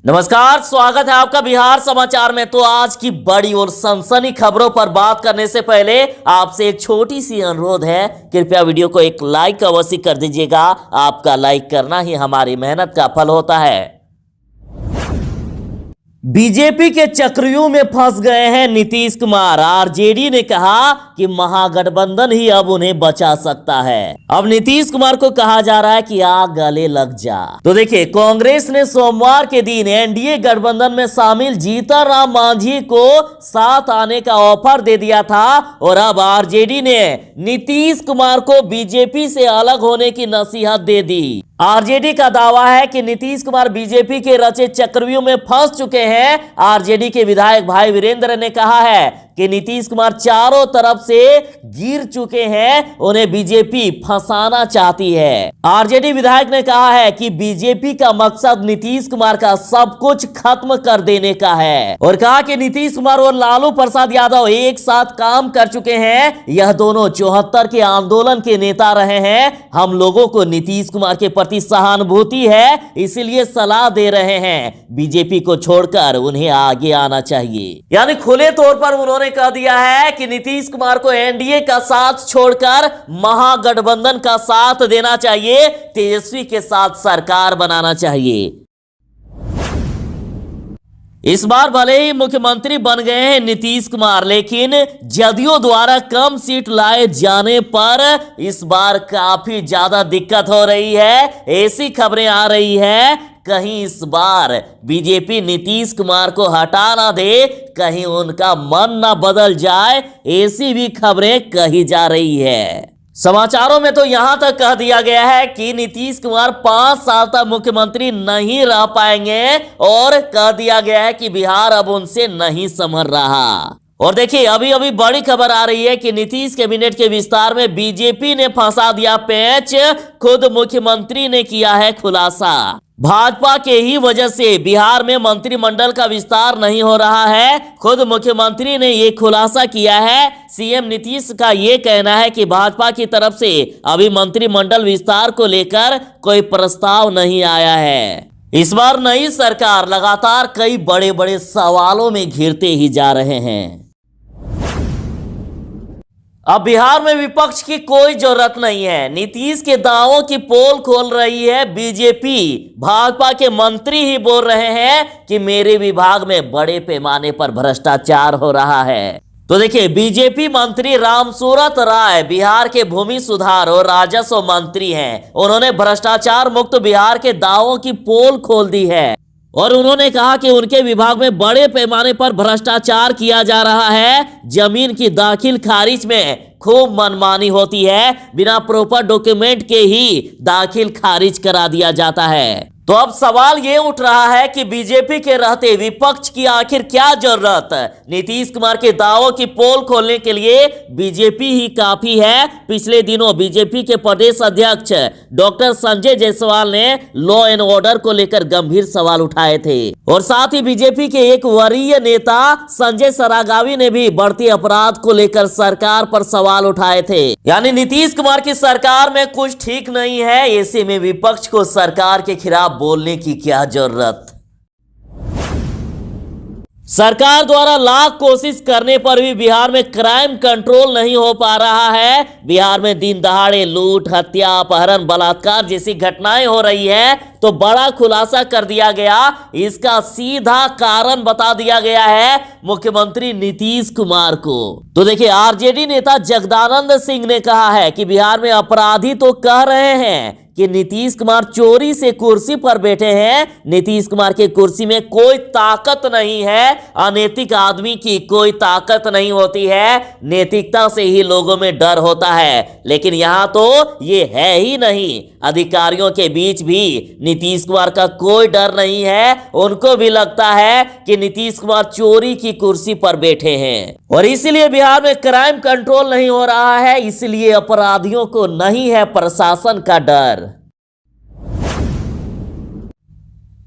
नमस्कार, स्वागत है आपका बिहार समाचार में। तो आज की बड़ी और सनसनी खबरों पर बात करने से पहले आपसे एक छोटी सी अनुरोध है, कृपया वीडियो को एक लाइक अवश्य कर दीजिएगा। आपका लाइक करना ही हमारी मेहनत का फल होता है। बीजेपी के चक्रव्यूह में फंस गए हैं नीतीश कुमार। आरजेडी ने कहा कि महागठबंधन ही अब उन्हें बचा सकता है। अब नीतीश कुमार को कहा जा रहा है कि आ गले लग जा। तो देखिए, कांग्रेस ने सोमवार के दिन एनडीए गठबंधन में शामिल जीतन राम मांझी को साथ आने का ऑफर दे दिया था और अब आरजेडी ने नीतीश कुमार को बीजेपी से अलग होने की नसीहत दे दी। आरजेडी का दावा है कि नीतीश कुमार बीजेपी के रचे चक्रव्यूह में फंस चुके हैं। आरजेडी के विधायक भाई वीरेंद्र ने कहा है कि नीतीश कुमार चारों तरफ से गिर चुके हैं, उन्हें बीजेपी फंसाना चाहती है। आरजेडी विधायक ने कहा है कि बीजेपी का मकसद नीतीश कुमार का सब कुछ खत्म कर देने का है और कहा कि नीतीश कुमार और लालू प्रसाद यादव एक साथ काम कर चुके हैं। यह दोनों 74 के आंदोलन के नेता रहे हैं। हम लोगों को नीतीश कुमार के प्रति सहानुभूति है, इसलिए सलाह दे रहे हैं बीजेपी को छोड़कर उन्हें आगे आना चाहिए। यानी खुले तौर पर उन्होंने कह दिया है कि नीतीश कुमार को एनडीए का साथ छोड़कर महागठबंधन का साथ देना चाहिए, तेजस्वी के साथ सरकार बनाना चाहिए। इस बार भले ही मुख्यमंत्री बन गए हैं नीतीश कुमार, लेकिन जदयू द्वारा कम सीट लाए जाने पर इस बार काफी ज्यादा दिक्कत हो रही है। ऐसी खबरें आ रही है कहीं इस बार बीजेपी नीतीश कुमार को हटा ना दे, कहीं उनका मन ना बदल जाए, ऐसी भी खबरें कही जा रही है। समाचारों में तो यहां तक कह दिया गया है कि नीतीश कुमार 5 साल तक मुख्यमंत्री नहीं रह पाएंगे और कह दिया गया है कि बिहार अब उनसे नहीं संभल रहा। और देखिए, अभी अभी बड़ी खबर आ रही है कि नीतीश कैबिनेट के विस्तार में बीजेपी ने फंसा दिया पेंच। खुद मुख्यमंत्री ने किया है खुलासा। भाजपा के ही वजह से बिहार में मंत्रिमंडल का विस्तार नहीं हो रहा है। खुद मुख्यमंत्री ने ये खुलासा किया है। सीएम नीतीश का ये कहना है कि भाजपा की तरफ से अभी मंत्रिमंडल विस्तार को लेकर कोई प्रस्ताव नहीं आया है। इस बार नई सरकार लगातार कई बड़े बड़े सवालों में घिरते ही जा रहे हैं। अब बिहार में विपक्ष की कोई जरूरत नहीं है। नीतीश के दावों की पोल खोल रही है बीजेपी। भाजपा के मंत्री ही बोल रहे हैं कि मेरे विभाग में बड़े पैमाने पर भ्रष्टाचार हो रहा है। तो देखिए, बीजेपी मंत्री रामसूरत राय बिहार के भूमि सुधार और राजस्व मंत्री हैं। उन्होंने भ्रष्टाचार मुक्त बिहार के दावों की पोल खोल दी है और उन्होंने कहा कि उनके विभाग में बड़े पैमाने पर भ्रष्टाचार किया जा रहा है। जमीन की दाखिल खारिज में खूब मनमानी होती है, बिना प्रॉपर डॉक्यूमेंट के ही दाखिल खारिज करा दिया जाता है। तो अब सवाल ये उठ रहा है कि बीजेपी के रहते विपक्ष की आखिर क्या जरूरत? नीतीश कुमार के दावों की पोल खोलने के लिए बीजेपी ही काफी है। पिछले दिनों बीजेपी के प्रदेश अध्यक्ष डॉक्टर संजय जायसवाल ने लॉ एंड ऑर्डर को लेकर गंभीर सवाल उठाए थे और साथ ही बीजेपी के एक वरीय नेता संजय सरागावी ने भी बढ़ती अपराध को लेकर सरकार पर सवाल उठाए थे। यानी नीतीश कुमार की सरकार में कुछ ठीक नहीं है। ऐसे में विपक्ष को सरकार के खिलाफ बोलने की क्या जरूरत? सरकार द्वारा लाख कोशिश करने पर भी बिहार में क्राइम कंट्रोल नहीं हो पा रहा है। बिहार में दिन दहाड़े लूट, हत्या, अपहरण, बलात्कार जैसी घटनाएं हो रही है। तो बड़ा खुलासा कर दिया गया। इसका सीधा कारण बता दिया गया है मुख्यमंत्री नीतीश कुमार को। तो देखिए, आरजेडी नेता जगदानंद सिंह ने कहा है कि बिहार में अपराधी तो कह रहे हैं कि नीतीश कुमार चोरी से कुर्सी पर बैठे हैं। नीतीश कुमार के कुर्सी में कोई ताकत नहीं है। अनैतिक आदमी की कोई ताकत नहीं होती है। नैतिकता से ही लोगों में डर होता है, लेकिन यहां तो ये है ही नहीं। अधिकारियों के बीच भी नीतीश कुमार का कोई डर नहीं है। उनको भी लगता है कि नीतीश कुमार चोरी की कुर्सी पर बैठे हैं और इसीलिए बिहार में क्राइम कंट्रोल नहीं हो रहा है। इसलिए अपराधियों को नहीं है प्रशासन का डर।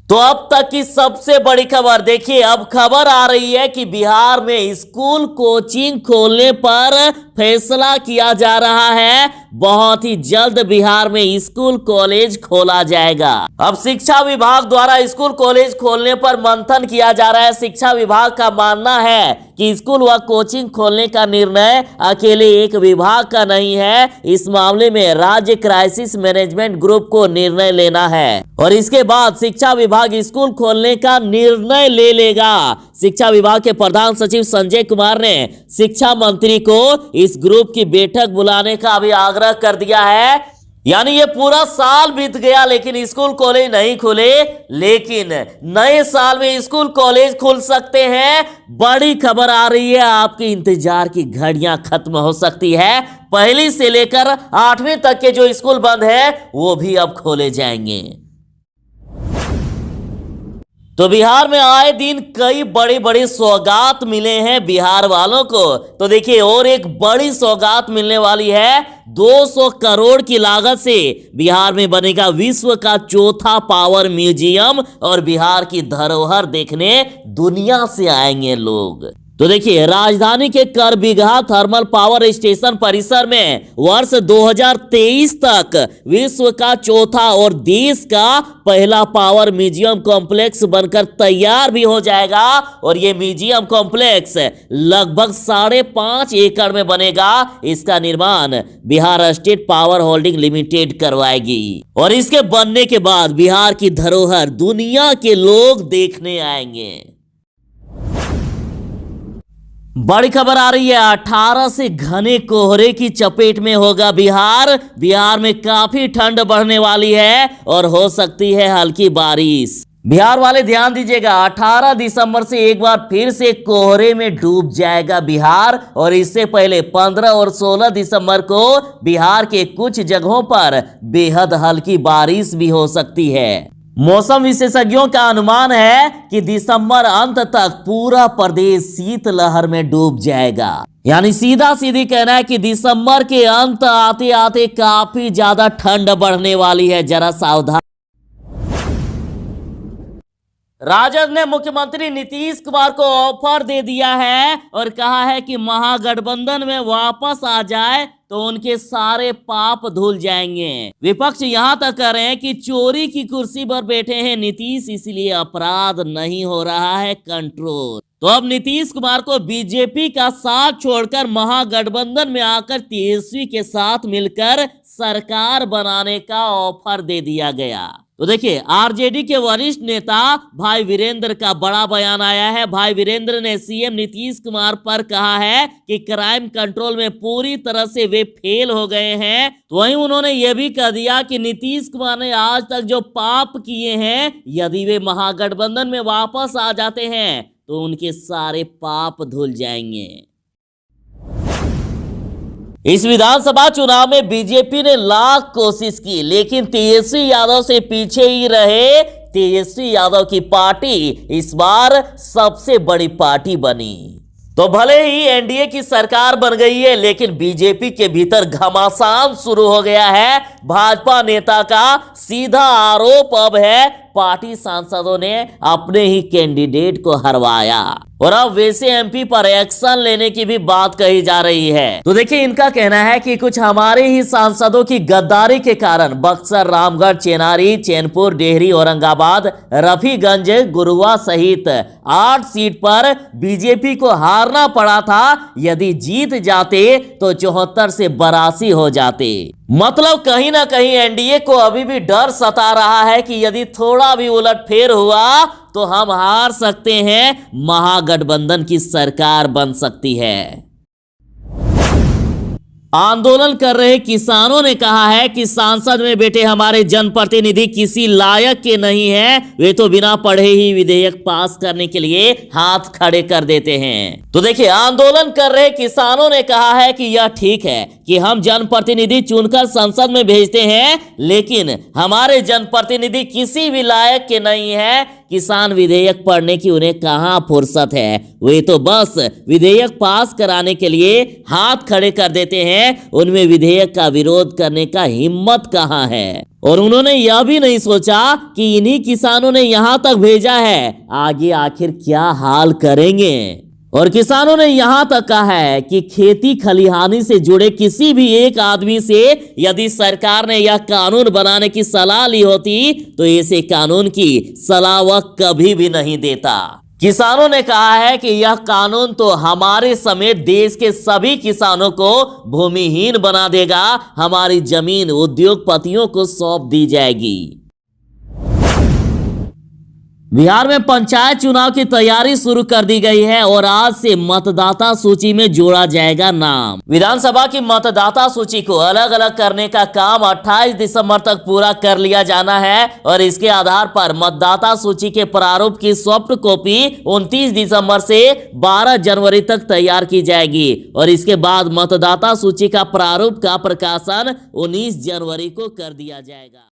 तो अब तक की सबसे बड़ी खबर देखिए, अब खबर आ रही है कि बिहार में स्कूल कोचिंग खोलने पर फैसला किया जा रहा है। बहुत ही जल्द बिहार में स्कूल कॉलेज खोला जाएगा। अब शिक्षा विभाग द्वारा स्कूल कॉलेज खोलने पर मंथन किया जा रहा है। शिक्षा विभाग का मानना है कि स्कूल व कोचिंग खोलने का निर्णय अकेले एक विभाग का नहीं है। इस मामले में राज्य क्राइसिस मैनेजमेंट ग्रुप को निर्णय लेना है और इसके बाद शिक्षा विभाग स्कूल खोलने का निर्णय ले लेगा। शिक्षा विभाग के प्रधान सचिव संजय कुमार ने शिक्षा मंत्री को इस ग्रुप की बैठक बुलाने का भी आग्रह कर दिया है। यानी ये पूरा साल बीत गया लेकिन स्कूल कॉलेज नहीं खुले, लेकिन नए साल में स्कूल कॉलेज खुल सकते हैं। बड़ी खबर आ रही है, आपके इंतजार की घड़ियां खत्म हो सकती है। पहली से लेकर 8वीं तक के जो स्कूल बंद है वो भी अब खोले जाएंगे। तो बिहार में आए दिन कई बड़े बड़े सौगात मिले हैं बिहार वालों को। तो देखिए, और एक बड़ी सौगात मिलने वाली है। 200 करोड़ की लागत से बिहार में बनेगा विश्व का चौथा पावर म्यूजियम और बिहार की धरोहर देखने दुनिया से आएंगे लोग। तो देखिए, राजधानी के करबिगहा थर्मल पावर स्टेशन परिसर में वर्ष 2023 तक विश्व का चौथा और देश का पहला पावर म्यूजियम कॉम्प्लेक्स बनकर तैयार भी हो जाएगा। और ये म्यूजियम कॉम्प्लेक्स लगभग 5.5 एकड़ में बनेगा। इसका निर्माण Bihar state power holding limited करवाएगी और इसके बनने के बाद बिहार की धरोहर दुनिया के लोग देखने आएंगे। बड़ी खबर आ रही है, 18 से घने कोहरे की चपेट में होगा बिहार। बिहार में काफी ठंड बढ़ने वाली है और हो सकती है हल्की बारिश। बिहार वाले ध्यान दीजिएगा, 18 दिसंबर से एक बार फिर से कोहरे में डूब जाएगा बिहार। और इससे पहले 15 और 16 दिसंबर को बिहार के कुछ जगहों पर बेहद हल्की बारिश भी हो सकती है। मौसम विशेषज्ञों का अनुमान है कि दिसंबर अंत तक पूरा प्रदेश शीतलहर में डूब जाएगा। यानी सीधा सीधी कहना है कि दिसंबर के अंत आते आते काफी ज्यादा ठंड बढ़ने वाली है। जरा सावधान। राजद ने मुख्यमंत्री नीतीश कुमार को ऑफर दे दिया है और कहा है कि महागठबंधन में वापस आ जाए तो उनके सारे पाप धुल जाएंगे। विपक्ष यहां तक कह रहे हैं कि चोरी की कुर्सी पर बैठे हैं नीतीश, इसलिए अपराध नहीं हो रहा है कंट्रोल। तो अब नीतीश कुमार को बीजेपी का साथ छोड़कर महागठबंधन में आकर तेजस्वी के साथ मिलकर सरकार बनाने का ऑफर दे दिया गया। तो देखिए, आरजेडी के वरिष्ठ नेता भाई वीरेंद्र का बड़ा बयान आया है। भाई वीरेंद्र ने सीएम नीतीश कुमार पर कहा है कि क्राइम कंट्रोल में पूरी तरह से वे फेल हो गए हैं। तो वहीं उन्होंने यह भी कह दिया कि नीतीश कुमार ने आज तक जो पाप किए हैं, यदि वे महागठबंधन में वापस आ जाते हैं तो उनके सारे पाप धुल जाएंगे। इस विधानसभा चुनाव में बीजेपी ने लाख कोशिश की लेकिन तेजस्वी यादव से पीछे ही रहे। तेजस्वी यादव की पार्टी इस बार सबसे बड़ी पार्टी बनी। तो भले ही एनडीए की सरकार बन गई है लेकिन बीजेपी के भीतर घमासान शुरू हो गया है। भाजपा नेता का सीधा आरोप अब है पार्टी सांसदों ने अपने ही कैंडिडेट को हरवाया और अब वैसे एमपी पर एक्शन लेने की भी बात कही जा रही है। तो देखिए, इनका कहना है कि कुछ हमारे ही सांसदों की गद्दारी के कारण बक्सर, रामगढ़, चेनारी, चैनपुर, डेहरी, औरंगाबाद, रफीगंज, गुरुआ सहित 8 सीट पर बीजेपी को हारना पड़ा था। यदि जीत जाते तो 74 से 82 हो जाते। मतलब कहीं ना कहीं एनडीए को अभी भी डर सता रहा है कि यदि थोड़ा भी उलटफेर हुआ तो हम हार सकते हैं, महागठबंधन की सरकार बन सकती है। आंदोलन कर रहे किसानों ने कहा है कि सांसद में बैठे हमारे जनप्रतिनिधि किसी लायक के नहीं हैं, वे तो बिना पढ़े ही विधेयक पास करने के लिए हाथ खड़े कर देते हैं। तो देखिए, आंदोलन कर रहे किसानों ने कहा है कि यह ठीक है कि हम जनप्रतिनिधि चुनकर संसद में भेजते हैं, लेकिन हमारे जनप्रतिनिधि किसी भी लायक के नहीं है। किसान विधेयक पढ़ने की उन्हें कहां फुर्सत है, वे तो बस विधेयक पास कराने के लिए हाथ खड़े कर देते हैं। उनमें विधेयक का विरोध करने का हिम्मत कहां है। और उन्होंने यह भी नहीं सोचा कि इन्हीं किसानों ने यहां तक भेजा है, आगे आखिर क्या हाल करेंगे। और किसानों ने यहां तक कहा है कि खेती खलिहानी से जुड़े किसी भी एक आदमी से यदि सरकार ने यह कानून बनाने की सलाह ली होती तो ऐसे कानून की सलाह वह कभी भी नहीं देता। किसानों ने कहा है कि यह कानून तो हमारे समेत देश के सभी किसानों को भूमिहीन बना देगा, हमारी जमीन उद्योगपतियों को सौंप दी जाएगी। बिहार में पंचायत चुनाव की तैयारी शुरू कर दी गई है और आज से मतदाता सूची में जोड़ा जाएगा नाम। विधानसभा की मतदाता सूची को अलग अलग करने का काम 28 दिसंबर तक पूरा कर लिया जाना है और इसके आधार पर मतदाता सूची के प्रारूप की सॉफ्ट कॉपी 29 दिसंबर से 12 जनवरी तक तैयार की जाएगी और इसके बाद मतदाता सूची का प्रारूप का प्रकाशन 19 जनवरी को कर दिया जाएगा।